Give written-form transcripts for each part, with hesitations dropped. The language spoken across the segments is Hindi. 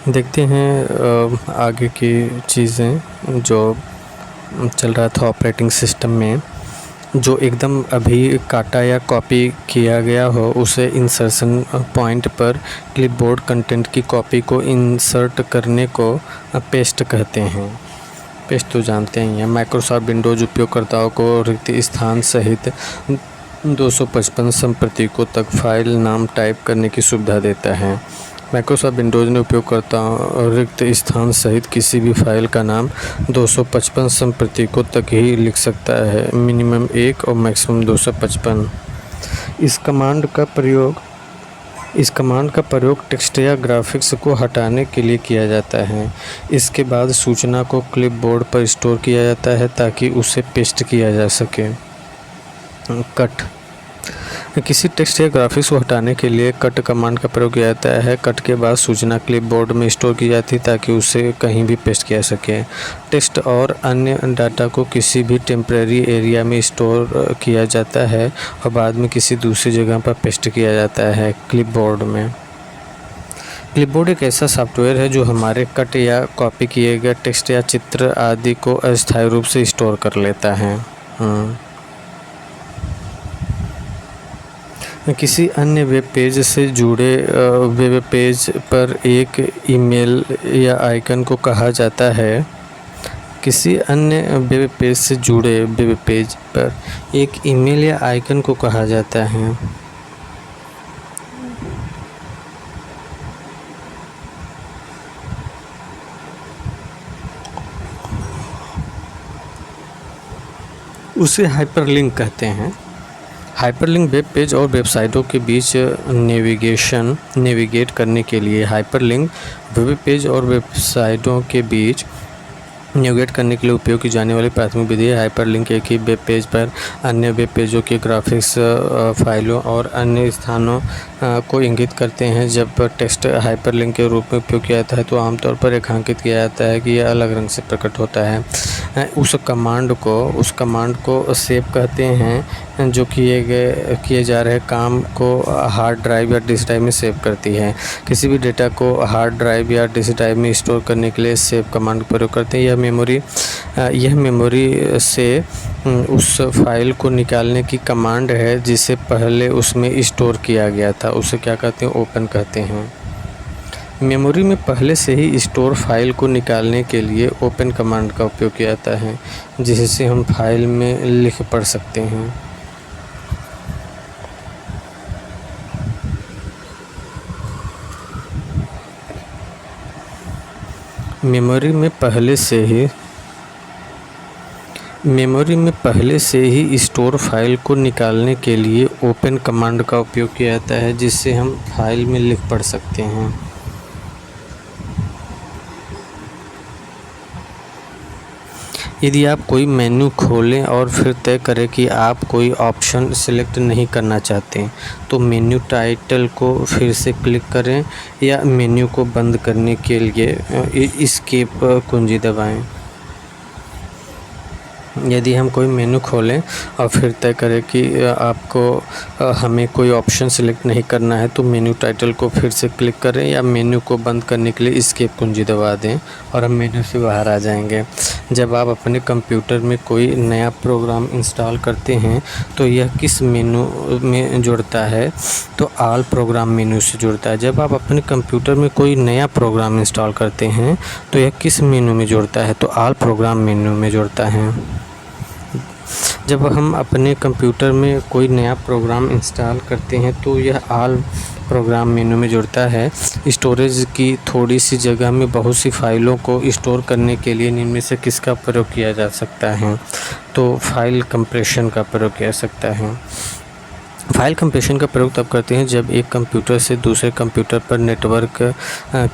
देखते हैं आगे की चीज़ें जो चल रहा था ऑपरेटिंग सिस्टम में, जो एकदम अभी काटा या कॉपी किया गया हो उसे इंसर्शन पॉइंट पर क्लिपबोर्ड कंटेंट की कॉपी को इंसर्ट करने को पेस्ट कहते हैं। पेस्ट तो जानते ही हैं। माइक्रोसॉफ्ट विंडोज़ उपयोगकर्ताओं को रिक्त स्थान सहित 255 संप्रतीकों तक फाइल नाम टाइप करने की सुविधा देता है। माइक्रोसॉफ्ट विंडोज़ ने उपयोगकर्ताओं रिक्त स्थान सहित किसी भी फाइल का नाम 255 संप्रतीकों तक ही लिख सकता है, मिनिमम 1 और मैक्सिमम 255। इस कमांड का प्रयोग टेक्स्ट या ग्राफिक्स को हटाने के लिए किया जाता है। इसके बाद सूचना को क्लिपबोर्ड पर स्टोर किया जाता है ताकि उसे पेस्ट किया जा सके। कट किसी टेक्स्ट या ग्राफिक्स को हटाने के लिए कट कमांड का प्रयोग किया जाता है। कट के बाद सूचना क्लिपबोर्ड में स्टोर की जाती है ताकि उसे कहीं भी पेस्ट किया सके। टेक्स्ट और अन्य डाटा को किसी भी टेम्परेरी एरिया में स्टोर किया जाता है और बाद में किसी दूसरी जगह पर पेस्ट किया जाता है क्लिपबोर्ड में। क्लिपबोर्ड एक ऐसा सॉफ्टवेयर है जो हमारे कट या कॉपी किए गए टेक्स्ट या चित्र आदि को अस्थायी रूप से स्टोर कर लेता है। किसी अन्य वेब पेज से जुड़े वेब पेज पर एक ईमेल या आइकन को कहा जाता है। किसी अन्य वेब पेज से जुड़े वेब पेज पर एक ईमेल या आइकन को कहा जाता है। उसे हाइपरलिंक कहते हैं। हाइपरलिंक वेब पेज और वेबसाइटों के बीच नेविगेट करने के लिए हाइपरलिंक वेब पेज और वेबसाइटों के बीच नेविगेट करने के लिए उपयोग की जाने वाली प्राथमिक विधि है। हाइपरलिंक एक ही वेब पेज पर अन्य वेब पेजों के ग्राफिक्स, फाइलों और अन्य स्थानों को इंगित करते हैं। जब टेक्स्ट हाइपरलिंक के रूप में उपयोग किया जाता है तो आमतौर पर रेखांकित किया जाता है कि यह अलग रंग से प्रकट होता है। उस कमांड को सेव कहते हैं जो किए जा रहे काम को हार्ड ड्राइव या डिस्क ड्राइव में सेव करती है। किसी भी डेटा को हार्ड ड्राइव या डिस्क ड्राइव में स्टोर करने के लिए सेव कमांड का प्रयोग करते हैं। यह मेमोरी से उस फाइल को निकालने की कमांड है जिसे पहले उसमें स्टोर किया गया था। उसे क्या कहते हैं? ओपन कहते हैं। मेमोरी में पहले से ही स्टोर फाइल को निकालने के लिए ओपन कमांड का उपयोग किया जाता है, जिससे हम फाइल में लिख पढ़ सकते हैं। मेमोरी में पहले से ही स्टोर फाइल को निकालने के लिए ओपन कमांड का उपयोग किया जाता है, जिससे हम फाइल में लिख पढ़ सकते हैं। यदि आप कोई मेन्यू खोलें और फिर तय करें कि आप कोई ऑप्शन सेलेक्ट नहीं करना चाहते, तो मेन्यू टाइटल को फिर से क्लिक करें या मेन्यू को बंद करने के लिए एस्केप कुंजी दबाएं। यदि हम कोई मेन्यू खोलें और फिर तय करें कि हमें कोई ऑप्शन सेलेक्ट नहीं करना है, तो मेन्यू टाइटल को फिर से क्लिक करें या मेन्यू को बंद करने के लिए एस्केप कुंजी दबा दें और हम मेन्यू से बाहर आ जाएंगे। जब आप अपने कंप्यूटर में कोई नया प्रोग्राम इंस्टॉल करते हैं तो यह किस मेनू में जुड़ता है? तो ऑल प्रोग्राम मेन्यू से जुड़ता है। जब आप अपने कंप्यूटर में कोई नया प्रोग्राम इंस्टॉल करते हैं तो यह किस मेनू में जुड़ता है? तो ऑल प्रोग्राम मेन्यू में जुड़ता है। जब हम अपने कंप्यूटर में कोई नया प्रोग्राम इंस्टॉल करते हैं तो यह ऑल प्रोग्राम मेनू में जुड़ता है। स्टोरेज की थोड़ी सी जगह में बहुत सी फाइलों को स्टोर करने के लिए निम्न में से किसका प्रयोग किया जा सकता है? तो फाइल कंप्रेशन का प्रयोग किया जा सकता है। फाइल कंप्रेशन का प्रयोग तब करते हैं जब एक कंप्यूटर से दूसरे कंप्यूटर पर नेटवर्क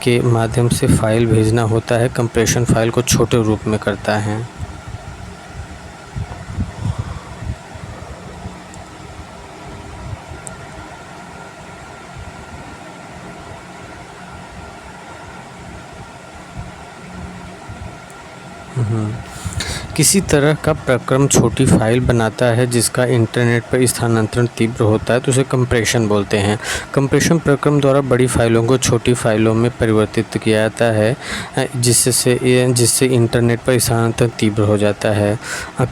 के माध्यम से फाइल भेजना होता है। कंप्रेशन फाइल को छोटे रूप में करता है। किसी तरह का प्रक्रम छोटी फाइल बनाता है जिसका इंटरनेट पर स्थानांतरण तीव्र होता है तो उसे कंप्रेशन बोलते हैं। कंप्रेशन प्रक्रम द्वारा बड़ी फाइलों को छोटी फाइलों में परिवर्तित किया जाता है जिससे इंटरनेट पर स्थानांतरण तीव्र हो जाता है।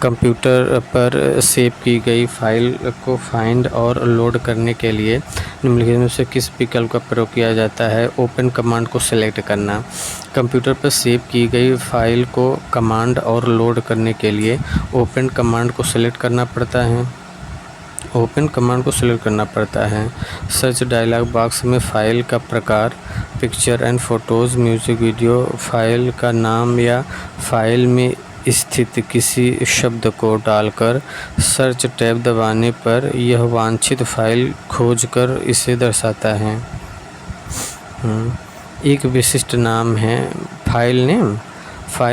कंप्यूटर पर सेव की गई फाइल को फाइंड और लोड करने के लिए निम्नलिखित में से किस विकल्प का प्रयोग किया जाता है? ओपन कमांड को सेलेक्ट करना। कंप्यूटर पर सेव की गई फाइल को कमांड और लोड करने के लिए ओपन कमांड को सेलेक्ट करना पड़ता है। सर्च डायलॉग बॉक्स में फाइल का प्रकार, picture and photos, music, video, file का नाम या फाइल में स्थित किसी शब्द को डालकर सर्च टैब दबाने पर यह वांछित फाइल खोजकर इसे दर्शाता है। एक विशिष्ट नाम है फाइल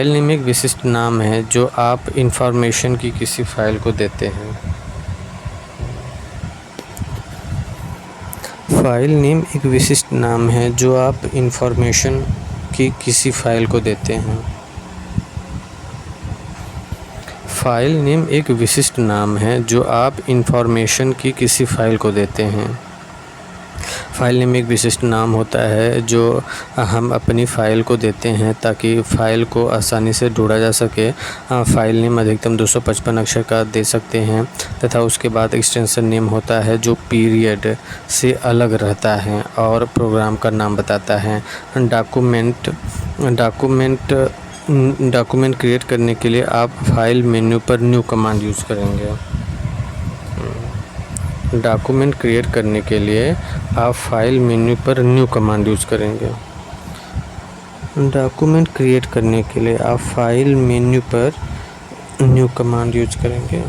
नेम एक विशिष्ट नाम है जो आप इंफॉर्मेशन की किसी फाइल को देते हैं। फाइल नेम एक विशिष्ट नाम है जो आप इंफॉर्मेशन की किसी फाइल को देते हैं। फाइल नेम एक विशिष्ट नाम है जो आप इंफॉर्मेशन की किसी फाइल को देते हैं। फाइल नेम एक विशिष्ट नाम होता है जो हम अपनी फ़ाइल को देते हैं ताकि फ़ाइल को आसानी से ढूंढा जा सके। फ़ाइल नेम अधिकतम 255 अक्षर का दे सकते हैं तथा उसके बाद एक्सटेंशन नेम होता है जो पीरियड से अलग रहता है और प्रोग्राम का नाम बताता है। डॉक्यूमेंट क्रिएट करने के लिए आप फाइल मेन्यू पर न्यू कमांड यूज़ करेंगे। डॉक्यूमेंट क्रिएट करने के लिए आप फाइल मेन्यू पर न्यू कमांड यूज़ करेंगे। डॉक्यूमेंट क्रिएट करने के लिए आप फाइल मेन्यू पर न्यू कमांड यूज़ करेंगे।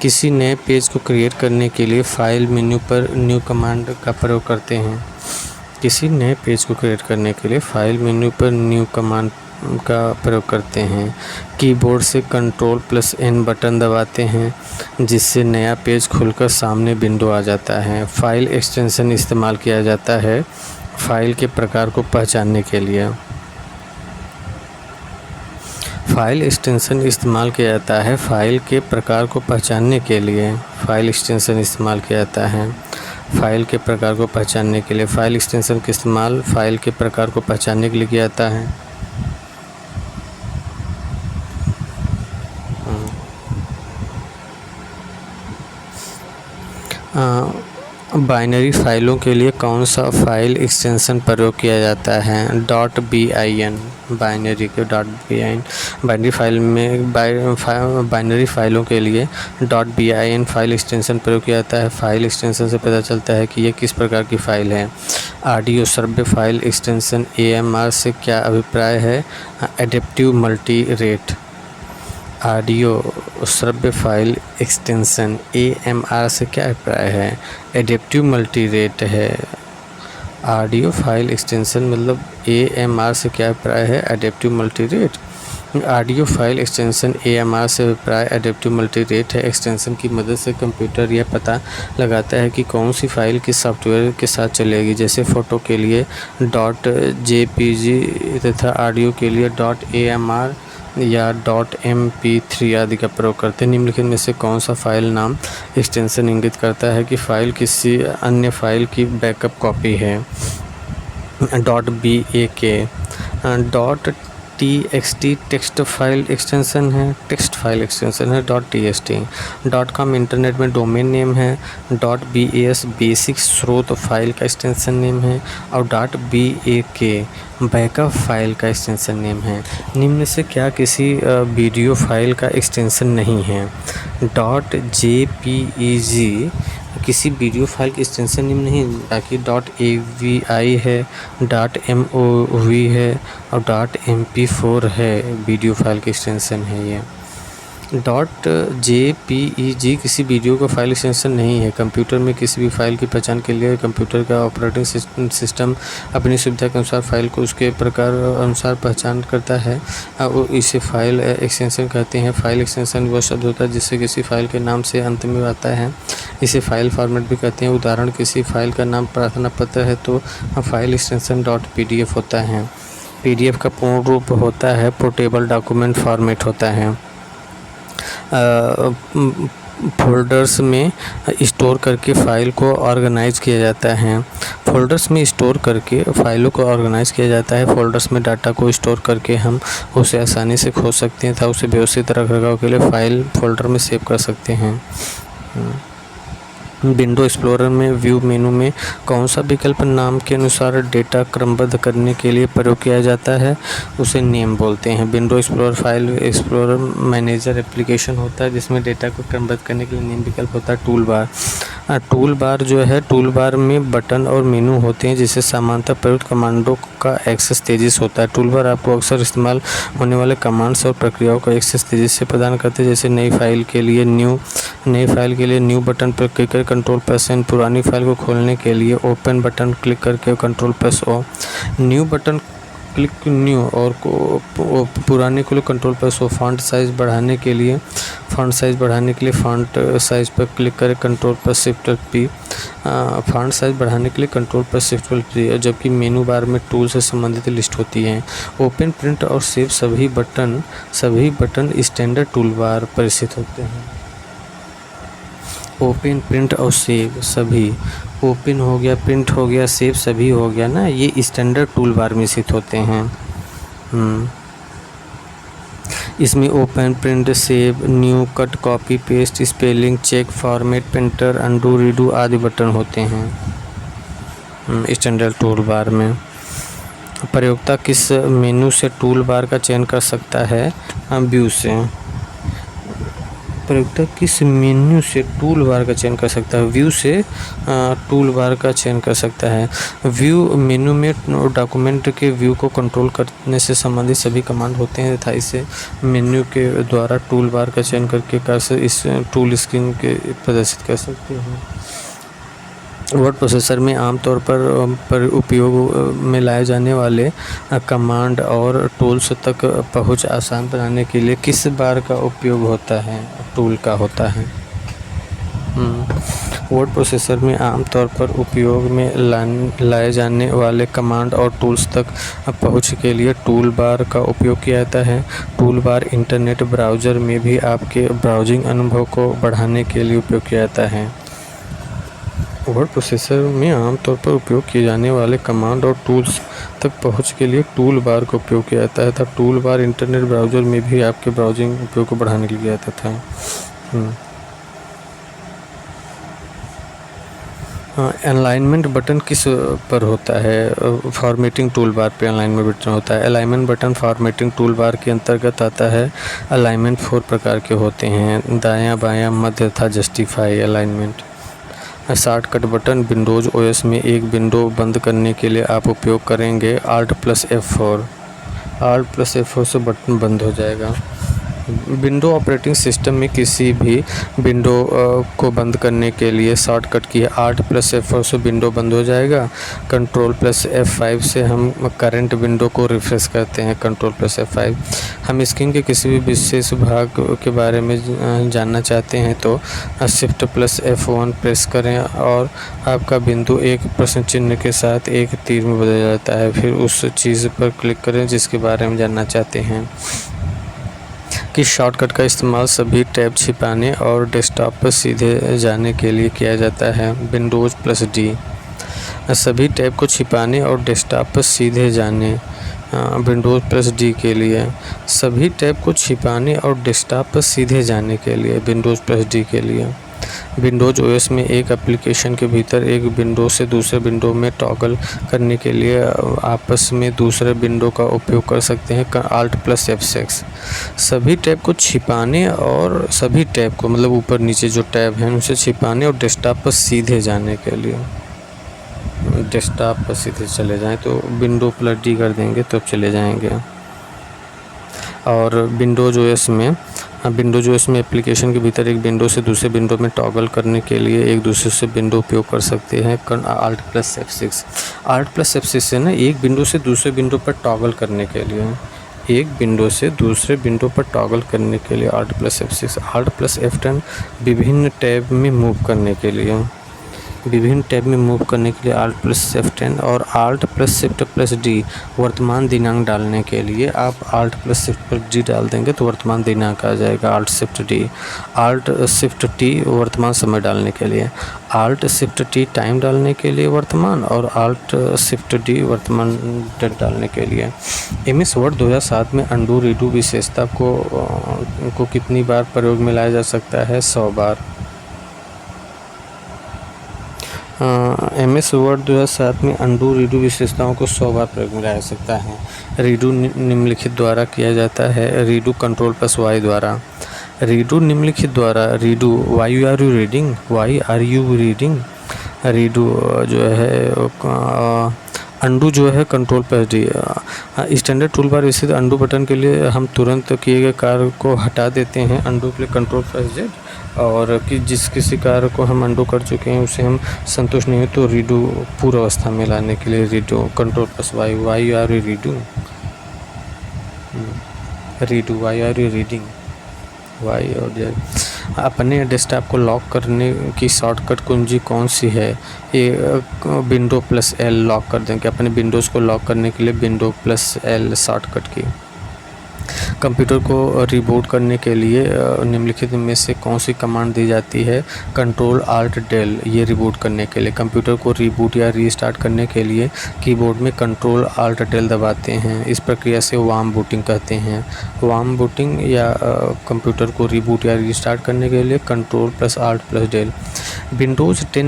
किसी नए पेज को क्रिएट करने के लिए फाइल मेन्यू पर न्यू कमांड का प्रयोग करते हैं। किसी नए पेज को क्रिएट करने के लिए फाइल मेन्यू पर न्यू कमांड का प्रयोग करते हैं। कीबोर्ड से Ctrl+N बटन दबाते हैं जिससे नया पेज खुलकर सामने विंडो आ जाता है। फाइल एक्सटेंशन इस्तेमाल किया जाता है फाइल के प्रकार को पहचानने के लिए। फाइल एक्सटेंशन इस्तेमाल किया जाता है फाइल के प्रकार को पहचानने के लिए। फाइल एक्सटेंशन इस्तेमाल किया जाता है फाइल के प्रकार को पहचानने के लिए। फाइल एक्सटेंशन का इस्तेमाल फाइल के प्रकार को पहचानने के लिए किया जाता है। बाइनरी फाइलों के लिए कौन सा फाइल एक्सटेंशन प्रयोग किया जाता है? .bin बाइनरी फाइलों के लिए .bin फाइल एक्सटेंशन प्रयोग किया जाता है। फाइल एक्सटेंशन से पता चलता है कि यह किस प्रकार की फ़ाइल है। ऑडियो श्रव्य फाइल एक्सटेंशन AMR से क्या अभिप्राय है? Adaptive multi rate. ऑडियो श्रव्य फाइल एक्सटेंशन AMR से क्या अभिप्राय है? एडेप्टिव मल्टी रेट है। ऑडियो फाइल एक्सटेंशन मतलब AMR से क्या अभिप्राय है? Adaptive multi rate. Audio file extension AMR से अभिप्राय एडेप्टिव मल्टी रेट है। एक्सटेंशन की मदद से कंप्यूटर यह पता लगाता है कि कौन सी फाइल किस सॉफ्टवेयर के साथ चलेगी। जैसे फ़ोटो के लिए .jpg तथा ऑडियो के लिए .AMR या .mp3 आदि का प्रयोग करते हैं। निम्नलिखित में से कौन सा फाइल नाम एक्सटेंशन इंगित करता है कि फ़ाइल किसी अन्य फाइल की बैकअप कॉपी है? .bak .txt text file extension है। .txt.com इंटरनेट में डोमेन नेम है। .bas बेसिक स्रोत फाइल का एक्सटेंशन नेम है और .bak बैकअप फाइल का एक्सटेंशन नेम है। निम्न से क्या किसी वीडियो फाइल का एक्सटेंशन नहीं है? .jpeg किसी वीडियो फाइल की एक्सटेंशन निम्न नहीं, बाकी .avi है, .mov है और .mp4 है वीडियो फाइल की एक्सटेंशन है। ये .jpeg किसी वीडियो का फाइल एक्सटेंशन नहीं है। कंप्यूटर में किसी भी फाइल की पहचान के लिए कंप्यूटर का ऑपरेटिंग सिस्टम अपनी सुविधा के अनुसार फाइल को उसके प्रकार अनुसार पहचान करता है। इसे फाइल एक्सटेंशन कहते हैं। फाइल एक्सटेंशन वह शब्द होता है जिससे किसी फाइल के नाम से अंत में आता है। इसे फाइल फॉर्मेट भी कहते हैं। उदाहरण, किसी फाइल का नाम प्रार्थना पत्र है तो फाइल एक्सटेंशन .pdf होता है। PDF का पूर्ण रूप होता है पोर्टेबल डॉक्यूमेंट फॉर्मेट होता है। फ़ोल्डर्स में स्टोर करके फ़ाइल को ऑर्गेनाइज़ किया जाता है। फ़ोल्डर्स में स्टोर करके फ़ाइलों को ऑर्गेनाइज़ किया जाता है। फ़ोल्डर्स में डाटा को स्टोर करके हम उसे आसानी से खोज सकते हैं तथा उसे व्यवस्थित रखरखाव के लिए फ़ाइल फ़ोल्डर में सेव कर सकते हैं। विंडो एक्सप्लोरर में व्यू मेनू में कौन सा विकल्प नाम के अनुसार डेटा क्रमबद्ध करने के लिए प्रयोग किया जाता है, उसे नेम बोलते हैं। Window explorer file explorer manager application होता है जिसमें डेटा को क्रमबद्ध करने के लिए नेम विकल्प होता है। टूल बार जो है, टूल बार में बटन और मेनू होते हैं जिससे सामान्यतः प्रयुक्त कमांडों का एक्सेस तेज़ी से होता है। टूल बार आपको अक्सर इस्तेमाल होने वाले कमांड्स और प्रक्रियाओं का एक्सेस तेज़ी से प्रदान करते हैं, जैसे नई फाइल के लिए न्यू बटन पर क्लिक कर कंट्रोल प्लस एन, पुरानी फाइल को खोलने के लिए ओपन बटन क्लिक करके control plus O, new button click new और पुराने को control plus O, font size बढ़ाने के लिए फ़ॉन्ट साइज़ पर क्लिक करें control plus shift P, font size बढ़ाने के लिए कंट्रोल प्लस शिफ्ट पी। जबकि मेनू बार में टूल से संबंधित लिस्ट होती हैं। ओपन, प्रिंट और सेव सभी बटन स्टैंडर्ड टूल बार पर स्थित होते हैं। ओपन, प्रिंट और सेव सभी, ओपन हो गया, प्रिंट हो गया, सेव सभी हो गया ना, ये स्टैंडर्ड टूल बार में स्थित होते हैं। इसमें open, print, save, new, cut, copy, paste, spelling check, format, printer, undo, redo आदि बटन होते हैं स्टैंडर्ड टूल बार में। प्रयोक्ता किस मेनू से टूल बार का चयन कर सकता है? व्यू से। प्रयोक्ता किस मेन्यू से टूल बार का चयन कर सकता है? व्यू से टूल बार का चयन कर सकता है। व्यू मेनू में डॉक्यूमेंट के व्यू को कंट्रोल करने से संबंधित सभी कमांड होते हैं तथा इसे मेन्यू के द्वारा टूल बार का चयन करके इस टूल स्क्रीन के प्रदर्शित कर सकते हैं। वर्ड प्रोसेसर में आमतौर पर उपयोग में लाए जाने वाले कमांड और टूल्स तक पहुंच आसान बनाने के लिए किस बार का उपयोग होता है? टूल का होता है। वर्ड प्रोसेसर में आमतौर पर उपयोग में लाए जाने वाले कमांड और टूल्स तक पहुंच के लिए टूल बार का उपयोग किया जाता है। टूल बार इंटरनेट ब्राउज़र में भी आपके ब्राउजिंग अनुभव को बढ़ाने के लिए उपयोग किया जाता है। वर्ड प्रोसेसर में आमतौर पर उपयोग किए जाने वाले कमांड और टूल्स तक पहुंच के लिए टूल बार का उपयोग किया जाता है तथा टूल बार इंटरनेट ब्राउज़र में भी आपके ब्राउजिंग उपयोग को बढ़ाने के लिए किया जाता था। अलाइनमेंट बटन किस पर होता है? फॉर्मेटिंग टूल बार पे अलाइनमेंट बटन होता है। Alignment button formatting tool bar के अंतर्गत आता है। अलाइनमेंट 4 प्रकार के होते हैं: दायां, बायां, मध्य तथा justify alignment. Shortcut button Windows OS में एक विंडो बंद करने के लिए आप उपयोग करेंगे Alt+F4 से बटन बंद हो जाएगा। विंडो ऑपरेटिंग सिस्टम में किसी भी विंडो को बंद करने के लिए शॉर्टकट की Alt+F4 से विंडो बंद हो जाएगा। Ctrl+F5 से हम करंट विंडो को रिफ्रेश करते हैं। Ctrl+F5। हम स्क्रीन के किसी भी विशेष भाग के बारे में जानना चाहते हैं तो Shift+F1 प्रेस करें और आपका बिंदु एक प्रश्न चिन्ह के साथ एक तीर में बदल जाता है। फिर उस चीज़ पर क्लिक करें जिसके बारे में जानना चाहते हैं। किस शॉर्टकट का इस्तेमाल सभी टैब छिपाने और डेस्कटॉप पर सीधे जाने के लिए किया जाता है? Windows+D। सभी टैब को छिपाने और डेस्कटॉप पर सीधे जाने Windows+D के लिए। सभी टैब को छिपाने और डेस्कटॉप पर सीधे जाने के लिए Windows+D के लिए। विंडोज़ ओएस में एक एप्लीकेशन के भीतर एक विंडो से दूसरे विंडो में टॉगल करने के लिए आपस में दूसरे विंडो का उपयोग कर सकते हैं Alt+F6। सभी टैब को छिपाने और सभी टैब को मतलब ऊपर नीचे जो टैब हैं उसे छिपाने और डेस्कटॉप पर सीधे जाने के लिए डेस्कटॉप पर सीधे चले जाएं तो Windows+D कर देंगे तो चले जाएंगे। और विंडोज़ ओएस में एप्लीकेशन के भीतर एक विंडो से दूसरे विंडो में टॉगल करने के लिए एक दूसरे से विंडो उपयोग कर सकते हैं Alt+F6। Alt+F6 से ना एक विंडो से दूसरे विंडो पर टॉगल करने के लिए Alt+F6। Alt+F10 विभिन्न टैब में मूव करने के लिए। विभिन्न टैब में मूव करने के लिए Alt प्लस F10 और Alt plus Shift plus D वर्तमान दिनांक डालने के लिए आप Alt plus Shift plus D डाल देंगे तो वर्तमान दिनांक आ जाएगा Alt Shift D। Alt Shift T वर्तमान समय डालने के लिए, Alt Shift T टाइम डालने के लिए वर्तमान, और Alt Shift D वर्तमान डेट डालने के लिए। MS वर्ड 2007 में अंडू रीडू विशेषता को कितनी बार प्रयोग में लाया जा सकता है? 100 बार। MS वर्ड 2007 में अंडू रीडू विशेषताओं को 100 बार प्रयोग में लाया जा सकता है। रीडू निम्नलिखित द्वारा किया जाता है। रीडू कंट्रोल प्लस Y द्वारा। रीडू निम्नलिखित द्वारा। Redo why are you reading, why are you reading. Redo जो है अंडू जो है control plus D। Standard tool bar स्थित अंडू बटन के लिए हम तुरंत किए गए कार्य को हटा देते हैं, अंडू के लिए कंट्रोल प्लस Z। और कि जिस किसी कार्य को हम अंडू कर चुके हैं उसे हम संतुष्ट नहीं हो तो रीडू पूर्व अवस्था में लाने के लिए redo control plus Y, why are you redo, redo why are you reading, why और अपने डेस्कटॉप को लॉक करने की शॉर्टकट कुंजी कौन सी है? ये विंडो प्लस L लॉक कर देंगे। अपने विंडोज़ को लॉक करने के लिए विंडो प्लस L शॉर्टकट की। कंप्यूटर को रिबूट करने के लिए निम्नलिखित में से कौन सी कमांड दी जाती है? कंट्रोल आल्ट डेल, ये रिबूट करने के लिए। कंप्यूटर को रिबूट या रीस्टार्ट करने के लिए कीबोर्ड में कंट्रोल आल्ट डेल दबाते हैं। इस प्रक्रिया से वार्म बूटिंग कहते हैं। वार्म बूटिंग या कंप्यूटर को रिबूट या रीस्टार्ट करने के लिए control plus alt plus del. Windows 10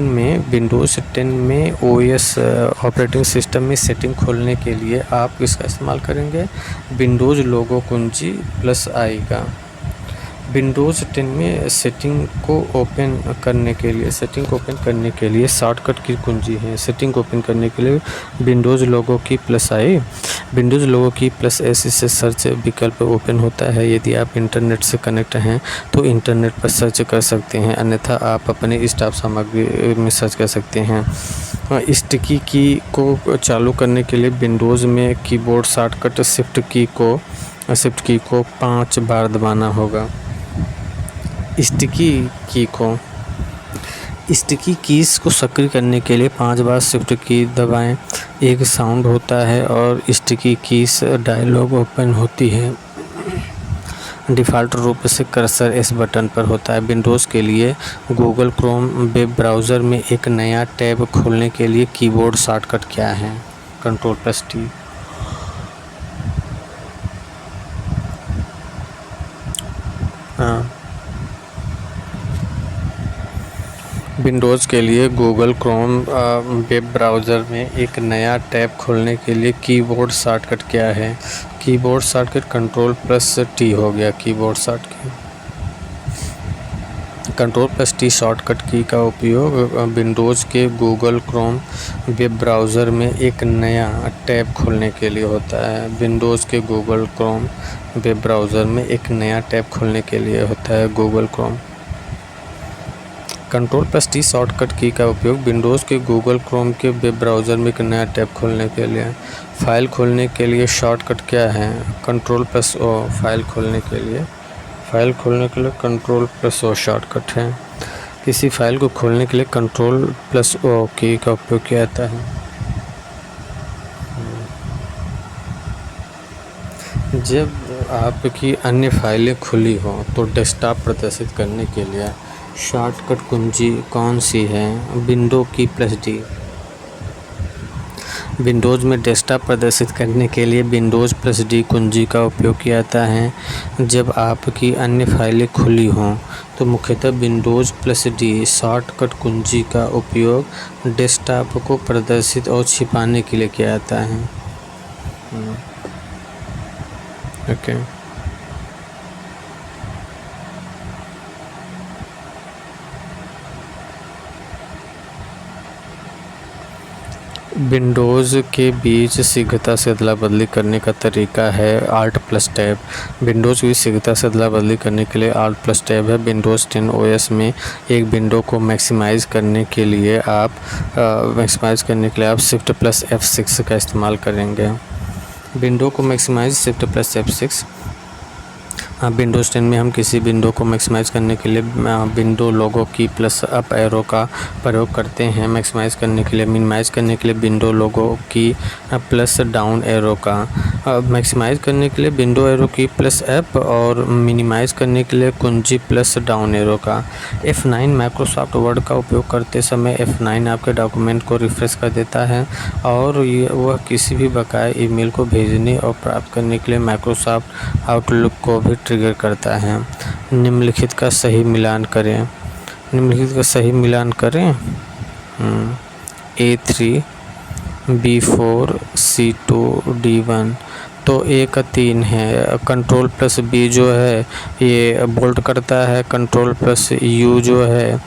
में OS ऑपरेटिंग सिस्टम में सेटिंग खोलने के लिए आप इसका इस्तेमाल करेंगे विंडोज़ लोगो कुंजी प्लस I का। विंडोज़ 10 में सेटिंग को ओपन करने के लिए शॉर्टकट की कुंजी है। सेटिंग को ओपन करने के लिए विंडोज़ लोगो की प्लस I, विंडोज़ लोगो की प्लस S से सर्च विकल्प ओपन होता है। यदि आप इंटरनेट से कनेक्ट हैं तो इंटरनेट पर सर्च कर सकते हैं, अन्यथा आप अपने स्टाफ सामग्री में सर्च कर सकते हैं। स्टिकी की को चालू करने के लिए विंडोज़ में कीबोर्ड शॉर्टकट शिफ्ट की को 5 बार दबाना होगा। स्टिकी कीज़ को सक्रिय करने के लिए 5 बार शिफ्ट की दबाएं। एक साउंड होता है और स्टिकी कीज़ डायलॉग ओपन होती है। डिफ़ॉल्ट रूप से कर्सर इस बटन पर होता है। विंडोज़ के लिए गूगल क्रोम वेब ब्राउज़र में एक नया टैब खोलने के लिए कीबोर्ड शॉर्टकट क्या है? Control plus T। विंडोज़ के लिए गूगल क्रोम वेब ब्राउज़र में एक नया टैब खोलने के लिए कीबोर्ड शॉर्टकट क्या है? Keyboard shortcut control plus T हो गया। Keyboard shortcut control plus T shortcut की का उपयोग विंडोज़ के गूगल क्रोम वेब ब्राउज़र में एक नया टैब खोलने के लिए होता है। विंडोज़ के गूगल क्रोम वेब ब्राउज़र में एक नया टैब खोलने के लिए होता है Google Chrome. Control plus T shortcut की का उपयोग विंडोज़ के गूगल क्रोम के वेब ब्राउज़र में एक नया टैब खोलने के लिए। फ़ाइल खोलने के लिए शॉर्टकट क्या है? Control plus O। फ़ाइल खोलने के लिए कंट्रोल प्लस O शॉर्टकट है। किसी फाइल को खोलने के लिए कंट्रोल प्लस O की का उपयोग किया जाता है। जब आपकी अन्य फाइलें खुली हों तो डेस्कटॉप प्रदर्शित करने के लिए शॉर्टकट कुंजी कौन सी है? विंडो की प्लस D। विंडोज़ में डेस्कटॉप प्रदर्शित करने के लिए विंडोज़ प्लस D कुंजी का उपयोग किया जाता है। जब आपकी अन्य फाइलें खुली हों तो मुख्यतः विंडोज़ प्लस D शॉर्टकट कुंजी का उपयोग डेस्कटॉप को प्रदर्शित और छिपाने के लिए किया जाता है। ओके। विंडोज़ के बीच शीघ्रता से अदला बदली करने का तरीका है Alt प्लस टैब। विंडोज़ की शीघ्रता से अदला बदली करने के लिए Alt प्लस टैब है। विंडोज़ 10 OS में एक विंडो को मैक्सिमाइज़ करने के लिए आप शिफ्ट प्लस F6 का इस्तेमाल करेंगे। विंडो को maximise shift plus F6। Windows 10 में हम किसी विंडो को मैक्सिमाइज़ करने के लिए विंडो लोगो की प्लस अप एरो का प्रयोग करते हैं। मैक्सिमाइज़ करने के लिए, मिनिमाइज़ करने के लिए विंडो लोगो की प्लस डाउन एरो का। मैक्सिमाइज़ करने के लिए विंडो एरो की प्लस अप और मिनिमाइज़ करने के लिए कुंजी प्लस डाउन एरो का। F9 माइक्रोसॉफ्ट वर्ड का उपयोग करते समय F9 आपके डॉक्यूमेंट को रिफ्रेश कर देता है और वह किसी भी बकाया ईमेल को भेजने और प्राप्त करने के लिए माइक्रोसॉफ्ट आउटलुक को भी ट्रिगर करता है। निम्नलिखित का सही मिलान करें। A3 B4 C2 D1 तो A का 3 है। कंट्रोल प्लस B जो है ये बोल्ट करता है, कंट्रोल प्लस U जो है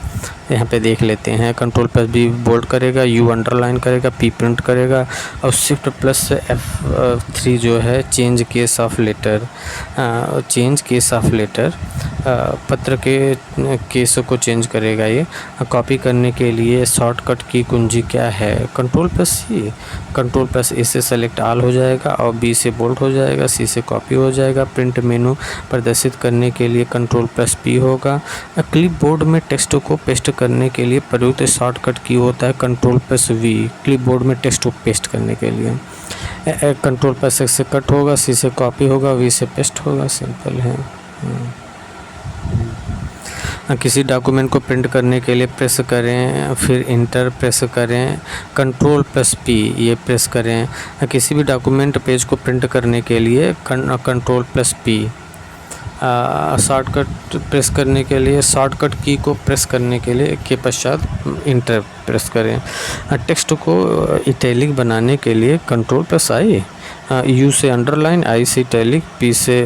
यहाँ पे देख लेते हैं। कंट्रोल प्लस B बोल्ट करेगा, U अंडरलाइन करेगा, P प्रिंट करेगा और शिफ्ट प्लस F3 जो है चेंज केस ऑफ लेटर पत्र के केस को चेंज करेगा। ये कॉपी करने के लिए शॉर्टकट की कुंजी क्या है? Control plus C। Control plus A से सेलेक्ट ऑल हो जाएगा और B से बोल्ट हो जाएगा, C से कॉपी हो जाएगा। प्रिंट मेनू प्रदर्शित करने के लिए कंट्रोल प्लस P होगा। क्लिपबोर्ड में टेक्स्ट को पेस्ट करने के लिए प्रयुक्त शॉर्टकट की होता है कंट्रोल प्लस V। क्लिपबोर्ड में टेक्स्ट को पेस्ट करने के लिए कंट्रोल प्लस X से कट होगा, C से कॉपी होगा, V से पेस्ट होगा। सिंपल है। किसी डॉक्यूमेंट को प्रिंट करने के लिए प्रेस करें, फिर इंटर प्रेस करें, कंट्रोल प्लस P ये प्रेस करें। किसी भी डॉक्यूमेंट पेज को प्रिंट करने के लिए control plus P। Shortcut press करने के लिए शॉर्टकट की को प्रेस करने के लिए के पश्चात इंटर प्रेस करें। टेक्स्ट को इटैलिक बनाने के लिए कंट्रोल प्लस I। U से अंडरलाइन, I से इटैलिक, P से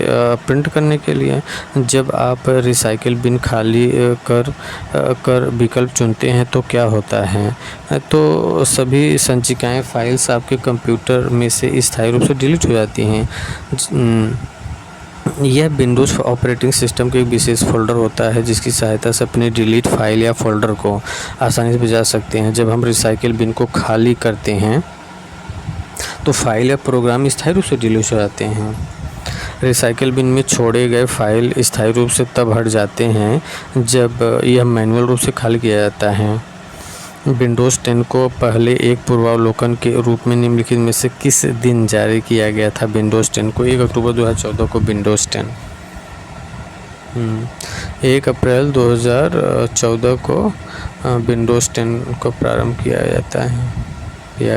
प्रिंट करने के लिए। जब आप रिसाइकिल बिन खाली कर विकल्प चुनते हैं तो क्या होता है? तो सभी संचिकाएं फाइल्स आपके कंप्यूटर में से स्थायी रूप से डिलीट हो जाती हैं। यह विंडोज़ ऑपरेटिंग सिस्टम का एक विशेष फ़ोल्डर होता है जिसकी सहायता से अपने डिलीट फाइल या फ़ोल्डर को आसानी से बचा सकते हैं। जब हम रिसाइकिल बिन को खाली करते हैं तो फाइल या प्रोग्राम स्थायी रूप से डिलीट हो जाते हैं। रिसाइकिल बिन में छोड़े गए फाइल स्थायी रूप से तब हट जाते हैं जब यह मैनुअल रूप से खाली किया जाता है। विंडोज़ 10 को पहले एक पूर्वावलोकन के रूप में निम्नलिखित में से किस दिन जारी किया गया था? विंडोज़ 10 को 1 अक्टूबर 2014 को विंडोज़ 10 1 अप्रैल 2014 को विंडोज़ 10 को प्रारंभ किया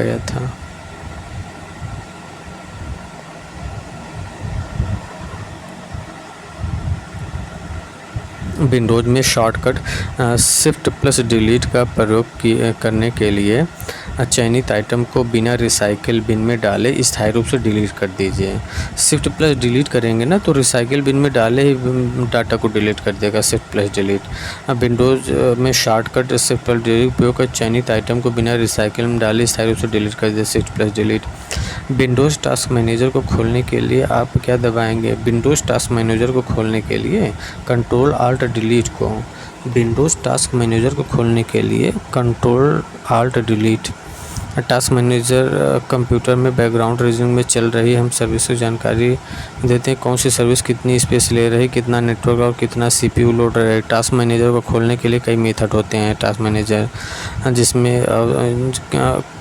गया था। विंडोज़ में शॉर्टकट शिफ्ट प्लस डिलीट का प्रयोग करने के लिए चयनित आइटम को बिना रिसाइकिल बिन में डाले स्थायी रूप से डिलीट कर दीजिए। शिफ्ट प्लस डिलीट करेंगे ना तो रिसाइकिल बिन में डाले ही डाटा को डिलीट कर देगा। Shift plus delete. विंडोज़ में शॉर्टकट शिफ्ट प्लस डिलीट उपयोग कर चयनित आइटम को बिना रिसाइकिल में डाले स्थायी रूप से डिलीट कर दे। Shift plus delete. Windows task manager को खोलने के लिए आप क्या दबाएंगे? विंडोज़ टास्क मैनेजर को खोलने के लिए कंट्रोल आल्ट डिलीट को। विंडोज़ टास्क मैनेजर को खोलने के लिए control alt delete. Task manager computer में बैकग्राउंड रीजनिंग में चल रही हम सर्विस की जानकारी देते हैं। कौन सी सर्विस कितनी स्पेस ले रही, कितना नेटवर्क और कितना CPU लोड रहा है। टास्क मैनेजर को खोलने के लिए कई मेथड होते हैं। टास्क मैनेजर जिसमें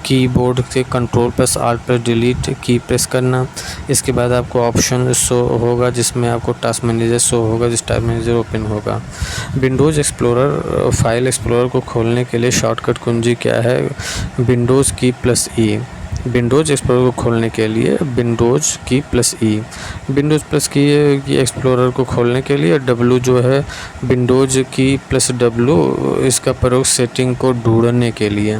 कीबोर्ड से control plus alt plus delete की प्रेस करना। इसके बाद आपको ऑप्शन शो होगा जिसमें आपको टास्क मैनेजर शो होगा, जिस टास्क मैनेजर ओपन होगा। विंडोज़ एक्सप्लोरर फाइल एक्सप्लोरर को खोलने के लिए शॉर्टकट कुंजी क्या है? विंडोज़ की प्लस E। विंडोज़ एक्सप्लोरर को खोलने के लिए विंडोज़ की प्लस E। विंडोज़ प्लस की एक्सप्लोरर को खोलने के लिए W जो है विंडोज़ की प्लस W। इसका प्रयोग सेटिंग को ढूंढने के लिए।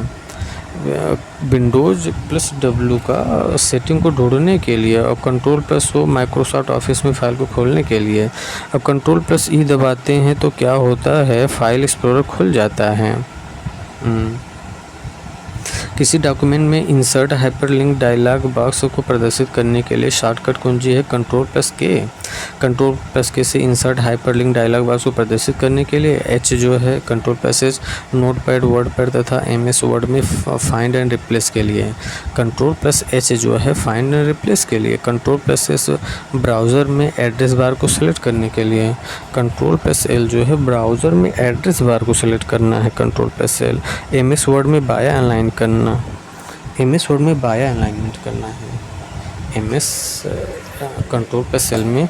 विंडोज़ प्लस W का सेटिंग को ढूंढने के लिए और control plus O Microsoft office में फ़ाइल को खोलने के लिए। अब कंट्रोल प्लस E दबाते हैं तो क्या होता है? फाइल एक्सप्लोरर खुल जाता है। किसी डॉक्यूमेंट में इंसर्ट हाइपरलिंक डायलॉग बॉक्स को प्रदर्शित करने के लिए शॉर्टकट कुंजी है कंट्रोल+K। कंट्रोल+K से इंसर्ट हाइपरलिंक डायलॉग बॉक्स को प्रदर्शित करने के लिए H जो है कंट्रोल+H नोटपैड, वर्डपैड तथा MS वर्ड में फाइंड एंड रिप्लेस के लिए। कंट्रोल+H जो है फाइंड एंड रिप्लेस के लिए। कंट्रोल+S ब्राउज़र में एड्रेस बार को सेलेक्ट करने के लिए। कंट्रोल+L जो है ब्राउज़र में एड्रेस बार को सेलेक्ट करना है। कंट्रोल+L MS वर्ड में बाया अलाइन करना, MS वर्ड में बाया अलाइनमेंट करना है। MS कंट्रोल+L में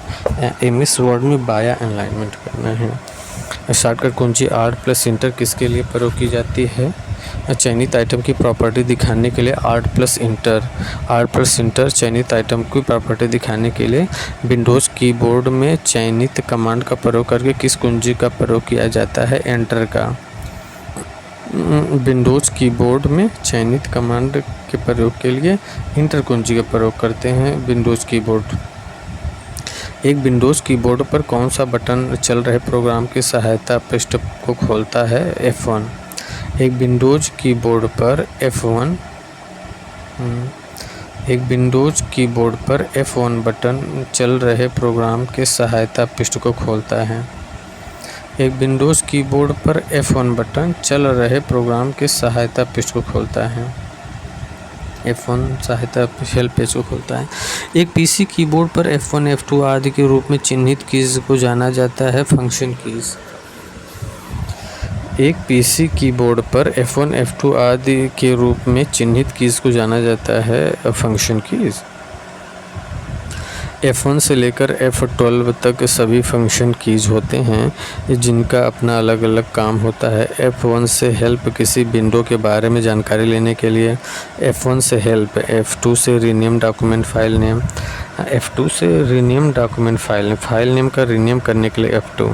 MS वर्ड में बाया अलाइनमेंट करना है। शॉर्टकट कुंजी Alt+Enter किसके लिए प्रयोग की जाती है? चयनित आइटम की प्रॉपर्टी दिखाने के लिए Alt+Enter। Alt+Enter चयनित आइटम की प्रॉपर्टी दिखाने के लिए। विंडोज़ कीबोर्ड में चयनित कमांड का प्रयोग करके किस कुंजी का प्रयोग किया जाता है? एंटर का। विंडोज़ कीबोर्ड में चयनित कमांड के प्रयोग के लिए इंटर कुंजी का प्रयोग करते हैं। Windows keyboard. एक विंडोज़ कीबोर्ड पर कौन सा बटन चल रहे प्रोग्राम की सहायता पृष्ठ को खोलता है? F1। एक विंडोज़ कीबोर्ड पर F1 एक विंडोज़ कीबोर्ड पर F1 बटन चल रहे प्रोग्राम के सहायता पृष्ठ को खोलता है। एक विंडोज़ कीबोर्ड पर F1 बटन चल रहे प्रोग्राम के सहायता पृष्ठ को खोलता है। F1 सहायता हेल्प पेज को खोलता है। एक पीसी कीबोर्ड पर F1, F2 आदि के रूप में चिन्हित कीज़ को जाना जाता है फंक्शन कीज़। एक पीसी कीबोर्ड पर F1, F2 आदि के रूप में चिन्हित कीज़ को जाना जाता है फंक्शन कीज़। F1 से लेकर F12 तक सभी फंक्शन कीज़ होते हैं जिनका अपना अलग अलग काम होता है। F1 से हेल्प किसी विंडो के बारे में जानकारी लेने के लिए। F1 से हेल्प। F2 से rename document file name. F2 से रीनेम डॉक्यूमेंट फाइल नेम का रीनेम करने के लिए F2।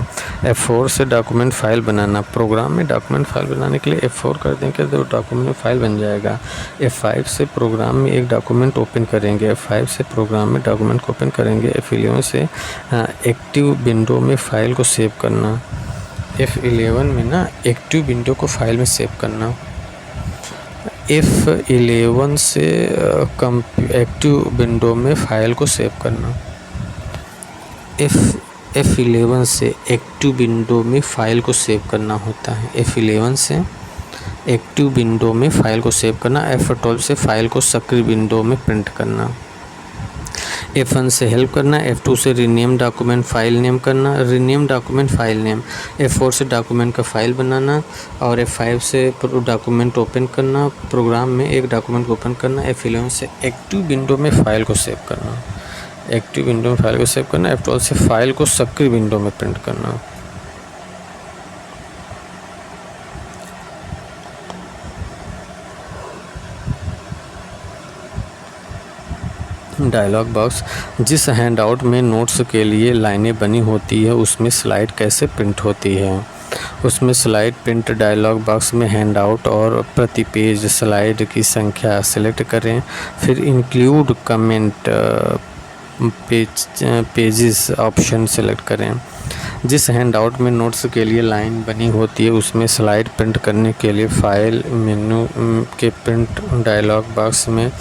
F4 से डॉक्यूमेंट फाइल बनाना। प्रोग्राम में डॉक्यूमेंट फाइल बनाने के लिए F4 कर देंगे तो डॉक्यूमेंट फाइल बन जाएगा। F5 से प्रोग्राम में एक डॉक्यूमेंट ओपन करेंगे। F5 से प्रोग्राम में डॉक्यूमेंट ओपन करेंगे। F11 से एक्टिव विंडो में फ़ाइल को सेव करना। F11 में ना एक्टिव विंडो को फाइल में सेव करना। F11 से एक्टिव विंडो में फ़ाइल को सेव करना। F11 से एक्टिव विंडो में फ़ाइल को सेव करना होता है। F11 से एक्टिव विंडो में फ़ाइल को सेव करना। F12 से फ़ाइल को सक्रिय विंडो में प्रिंट करना। F1 से हेल्प करना। F2 से रीनेम डॉक्यूमेंट फाइल नेम करना, rename document file name. F4 से डॉक्यूमेंट का फ़ाइल बनाना और F5 से डॉक्यूमेंट ओपन करना, प्रोग्राम में एक डॉक्यूमेंट ओपन करना। F11 से एक्टिव विंडो में फ़ाइल को सेव करना, एक्टिव विंडो में फ़ाइल को सेव करना। F12 से फ़ाइल को सक्रिय विंडो में प्रिंट करना। Dialog box. जिस हैंडआउट में नोट्स के लिए लाइनें बनी होती है उसमें स्लाइड कैसे प्रिंट होती है? उसमें स्लाइड प्रिंट डायलॉग बॉक्स में हैंडआउट और प्रति पेज स्लाइड की संख्या सेलेक्ट करें, फिर include comment pages option select करें। जिस हैंडआउट में नोट्स के लिए लाइन बनी होती है उसमें स्लाइड प्रिंट करने के लिए फाइल मेनू के प्रिंट डायलॉग बॉक्स में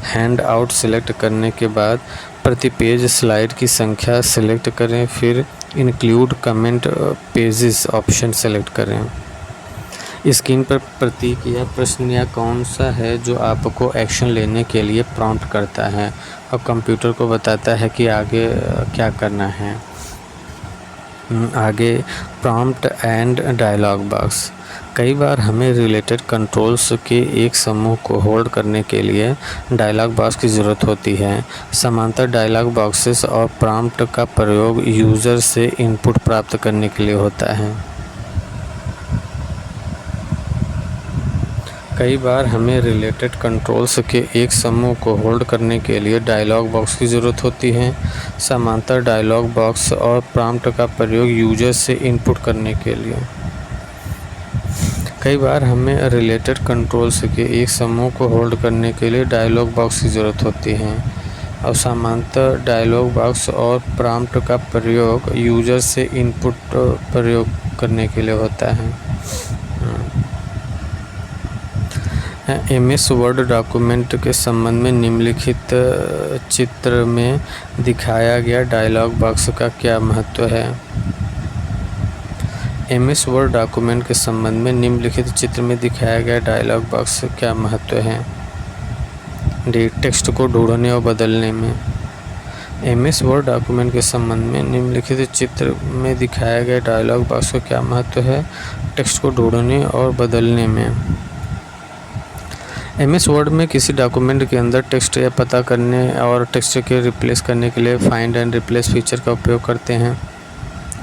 हैंड आउट सेलेक्ट करने के बाद प्रति पेज स्लाइड की संख्या सेलेक्ट करें, फिर include comment pages option select करें। स्क्रीन पर प्रतीक या प्रश्न या कौन सा है जो आपको एक्शन लेने के लिए प्रॉम्प्ट करता है और कंप्यूटर को बताता है कि आगे क्या करना है। आगे प्रॉम्प्ट एंड डायलॉग बॉक्स। कई बार हमें रिलेटेड कंट्रोल्स के एक समूह को होल्ड करने के लिए डायलॉग बॉक्स की ज़रूरत होती है। समांतर डायलॉग बॉक्सेस और प्रॉम्प्ट का प्रयोग यूज़र से इनपुट प्राप्त करने के लिए होता है। कई बार हमें रिलेटेड कंट्रोल्स के एक समूह को होल्ड करने के लिए डायलॉग बॉक्स की ज़रूरत होती है। समांतर डायलॉग बॉक्स और प्रॉम्प्ट का प्रयोग यूज़र से इनपुट करने के लिए। कई बार हमें रिलेटेड कंट्रोल्स के एक समूह को होल्ड करने के लिए डायलॉग बॉक्स की ज़रूरत होती है और समांतर डायलॉग बॉक्स और प्रॉम्प्ट का प्रयोग यूज़र से इनपुट प्रयोग करने के लिए होता है। MS वर्ड डॉक्यूमेंट के संबंध में निम्नलिखित चित्र में दिखाया गया डायलॉग बॉक्स का क्या महत्व है। MS वर्ड डॉक्यूमेंट के संबंध में निम्नलिखित चित्र में दिखाया गया डायलॉग बॉक्स का क्या महत्व है। डी, टेक्स्ट को ढूंढने और बदलने में। MS वर्ड डॉक्यूमेंट के संबंध में निम्नलिखित चित्र में दिखाया गया डायलॉग बॉक्स का क्या महत्व है। टेक्स्ट को ढूंढने और बदलने में। MS वर्ड में किसी डॉक्यूमेंट के अंदर टेक्स्ट या पता करने और टेक्स्ट के रिप्लेस करने के लिए फाइंड एंड रिप्लेस फीचर का उपयोग करते हैं।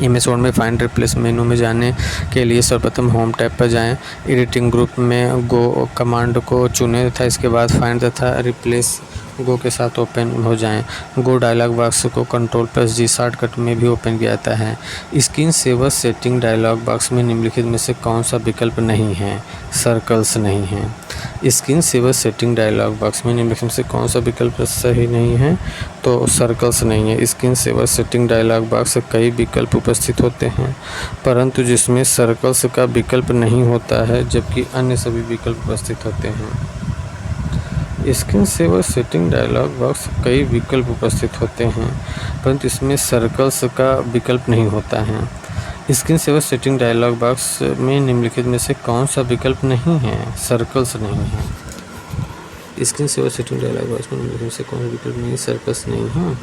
MS वर्ड में फाइंड रिप्लेस मेनू में जाने के लिए सर्वप्रथम होम टैब पर जाएं, एडिटिंग ग्रुप में गो कमांड को चुनें तथा इसके बाद फाइंड तथा रिप्लेस गो के साथ ओपन हो जाएं। गो डायलॉग बॉक्स को Ctrl+G शॉर्टकट में भी ओपन किया जाता है। Screen saver setting dialog box में निम्नलिखित में से कौन सा विकल्प नहीं है। सर्कल्स नहीं है। Screen saver setting dialog box में निम्नलिखित में से कौन सा विकल्प सही नहीं है, तो सर्कल्स नहीं है। Screen saver setting dialog box कई विकल्प उपस्थित होते हैं, परंतु जिसमें सर्कल्स का विकल्प नहीं होता है, जबकि अन्य सभी विकल्प उपस्थित होते हैं। Screen saver setting dialog box कई विकल्प उपस्थित होते हैं, परंतु इसमें सर्कल्स का विकल्प नहीं होता है। Screen saver setting dialog box में निम्नलिखित में से कौन सा विकल्प नहीं है। सर्कल्स नहीं है। Screen saver setting dialog box में निम्नलिखित में से कौन सा विकल्प नहीं है। सर्कल्स नहीं है।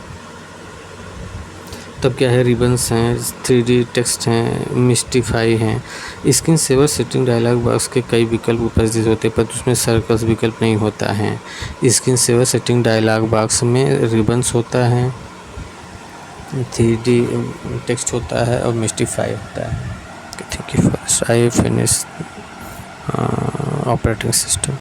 तब क्या है, रिबन्स हैं, 3D टेक्स्ट हैं, मिस्टीफाई हैं। Screen saver setting dialog box के कई विकल्प उपस्थित होते हैं, पर उसमें सर्कल्स विकल्प नहीं होता है। Screen saver setting dialog box में रिबन्स होता है, 3D टेक्स्ट होता है और मिस्टीफाई होता है। Thank you for I finish operating system.